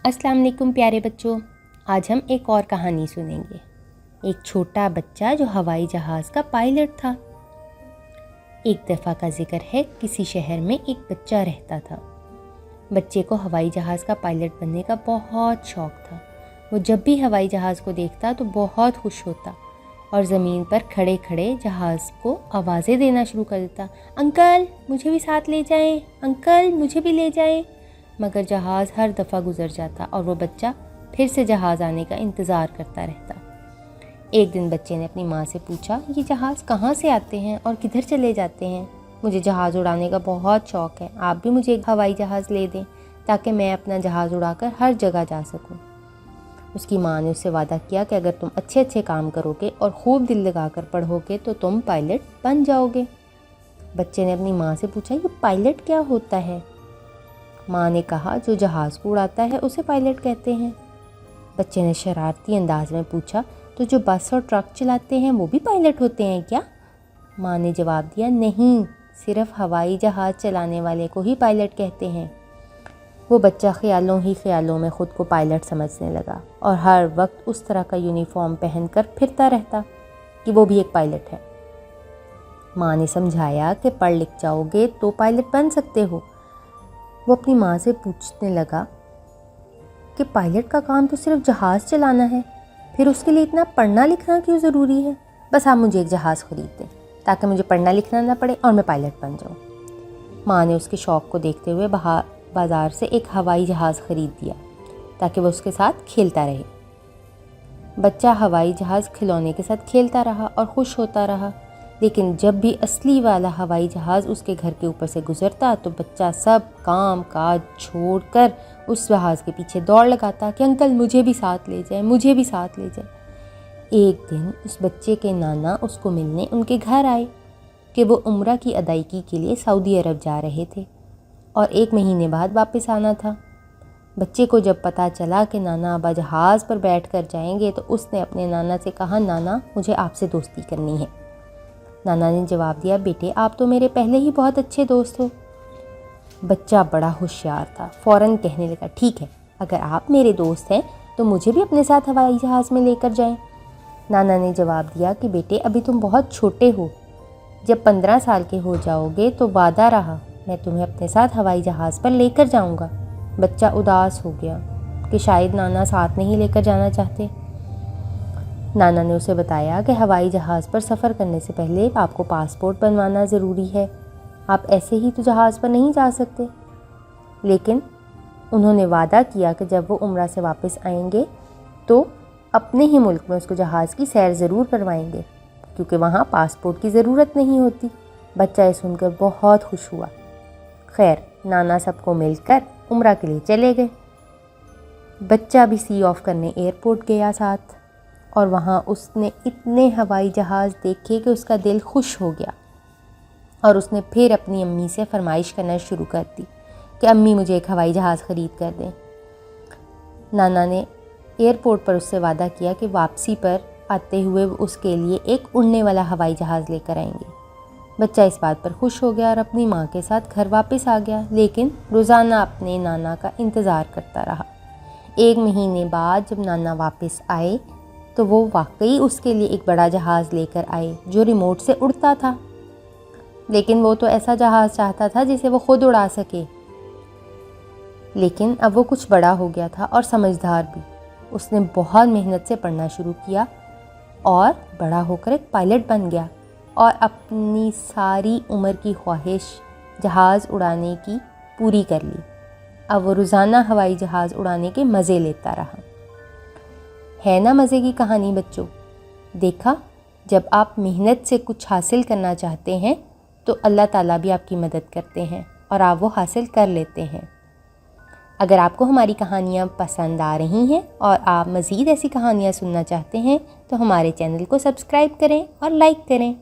अस्सलाम वालेकुम प्यारे बच्चों, आज हम एक और कहानी सुनेंगे। एक छोटा बच्चा जो हवाई जहाज़ का पायलट था। एक दफ़ा का जिक्र है, किसी शहर में एक बच्चा रहता था। बच्चे को हवाई जहाज़ का पायलट बनने का बहुत शौक़ था। वो जब भी हवाई जहाज़ को देखता तो बहुत खुश होता और ज़मीन पर खड़े खड़े जहाज़ को आवाज़ें देना शुरू कर देता। अंकल मुझे भी साथ ले जाएं, अंकल मुझे भी ले जाएं। मगर जहाज़ हर दफ़ा गुज़र जाता और वो बच्चा फिर से जहाज़ आने का इंतज़ार करता रहता। एक दिन बच्चे ने अपनी माँ से पूछा, ये जहाज़ कहाँ से आते हैं और किधर चले जाते हैं? मुझे जहाज़ उड़ाने का बहुत शौक़ है, आप भी मुझे एक हवाई जहाज़ ले दें ताकि मैं अपना जहाज़ उड़ाकर हर जगह जा सकूँ। उसकी माँ ने उससे वादा किया कि अगर तुम अच्छे अच्छे काम करोगे और खूब दिल लगाकर पढ़ोगे तो तुम पायलट बन जाओगे। बच्चे ने अपनी माँ से पूछा, ये पायलट क्या होता है? माँ ने कहा, जो जहाज़ को उड़ाता है उसे पायलट कहते हैं। बच्चे ने शरारती अंदाज में पूछा, तो जो बस और ट्रक चलाते हैं वो भी पायलट होते हैं क्या? माँ ने जवाब दिया, नहीं, सिर्फ हवाई जहाज़ चलाने वाले को ही पायलट कहते हैं। वो बच्चा ख्यालों ही ख्यालों में ख़ुद को पायलट समझने लगा और हर वक्त उस तरह का यूनिफॉर्म पहनकर फिरता रहता कि वो भी एक पायलट है। माँ ने समझाया कि पढ़ लिख जाओगे तो पायलट बन सकते हो। वो अपनी माँ से पूछने लगा कि पायलट का काम तो सिर्फ जहाज़ चलाना है, फिर उसके लिए इतना पढ़ना लिखना क्यों ज़रूरी है? बस आप मुझे एक जहाज़ ख़रीद दें ताकि मुझे पढ़ना लिखना ना पड़े और मैं पायलट बन जाऊँ। माँ ने उसके शौक़ को देखते हुए बाज़ार से एक हवाई जहाज़ ख़रीद दिया ताकि वह उसके साथ खेलता रहे। बच्चा हवाई जहाज़ खिलौने के साथ खेलता रहा और खुश होता रहा, लेकिन जब भी असली वाला हवाई जहाज़ उसके घर के ऊपर से गुज़रता तो बच्चा सब काम काज छोड़कर उस जहाज़ के पीछे दौड़ लगाता कि अंकल मुझे भी साथ ले जाए, मुझे भी साथ ले जाए। एक दिन उस बच्चे के नाना उसको मिलने उनके घर आए कि वो उम्रा की अदायगी के लिए सऊदी अरब जा रहे थे और 1 महीने बाद वापस आना था। बच्चे को जब पता चला कि नाना अब्बा जहाज़ पर बैठ कर जाएंगे तो उसने अपने नाना से कहा, नाना मुझे आपसे दोस्ती करनी है। नाना ने जवाब दिया, बेटे आप तो मेरे पहले ही बहुत अच्छे दोस्त हो। बच्चा बड़ा होशियार था, फ़ौरन कहने लगा, ठीक है, अगर आप मेरे दोस्त हैं तो मुझे भी अपने साथ हवाई जहाज़ में लेकर जाएं। नाना ने जवाब दिया कि बेटे अभी तुम बहुत छोटे हो, जब 15 साल के हो जाओगे तो वादा रहा मैं तुम्हें अपने साथ हवाई जहाज़ पर लेकर जाऊंगा। बच्चा उदास हो गया कि शायद नाना साथ नहीं लेकर जाना चाहते। नाना ने उसे बताया कि हवाई जहाज़ पर सफ़र करने से पहले आपको पासपोर्ट बनवाना ज़रूरी है, आप ऐसे ही तो जहाज़ पर नहीं जा सकते। लेकिन उन्होंने वादा किया कि जब वो उम्रा से वापस आएंगे तो अपने ही मुल्क में उसको जहाज़ की सैर ज़रूर करवाएंगे क्योंकि वहाँ पासपोर्ट की ज़रूरत नहीं होती। बच्चा ये सुनकर बहुत खुश हुआ। खैर, नाना सबको मिलकर उम्रा के लिए चले गए। बच्चा भी सी ऑफ करने एयरपोर्ट गया साथ और वहाँ उसने इतने हवाई जहाज़ देखे कि उसका दिल खुश हो गया और उसने फिर अपनी अम्मी से फरमाइश करना शुरू कर दी कि अम्मी मुझे एक हवाई जहाज़ ख़रीद कर दें। नाना ने एयरपोर्ट पर उससे वादा किया कि वापसी पर आते हुए उसके लिए एक उड़ने वाला हवाई जहाज़ लेकर आएंगे। बच्चा इस बात पर खुश हो गया और अपनी माँ के साथ घर वापस आ गया, लेकिन रोज़ाना अपने नाना का इंतज़ार करता रहा। 1 महीने बाद जब नाना वापस आए तो वो वाकई उसके लिए एक बड़ा जहाज़ लेकर आए जो रिमोट से उड़ता था, लेकिन वो तो ऐसा जहाज़ चाहता था जिसे वो खुद उड़ा सके। लेकिन अब वो कुछ बड़ा हो गया था और समझदार भी। उसने बहुत मेहनत से पढ़ना शुरू किया और बड़ा होकर एक पायलट बन गया और अपनी सारी उम्र की ख्वाहिश जहाज़ उड़ाने की पूरी कर ली। अब वो रोज़ाना हवाई जहाज़ उड़ाने के मज़े लेता रहा। है ना मज़े की कहानी बच्चों? देखा, जब आप मेहनत से कुछ हासिल करना चाहते हैं तो अल्लाह ताला भी आपकी मदद करते हैं और आप वो हासिल कर लेते हैं। अगर आपको हमारी कहानियाँ पसंद आ रही हैं और आप मज़ीद ऐसी कहानियाँ सुनना चाहते हैं तो हमारे चैनल को सब्सक्राइब करें और लाइक करें।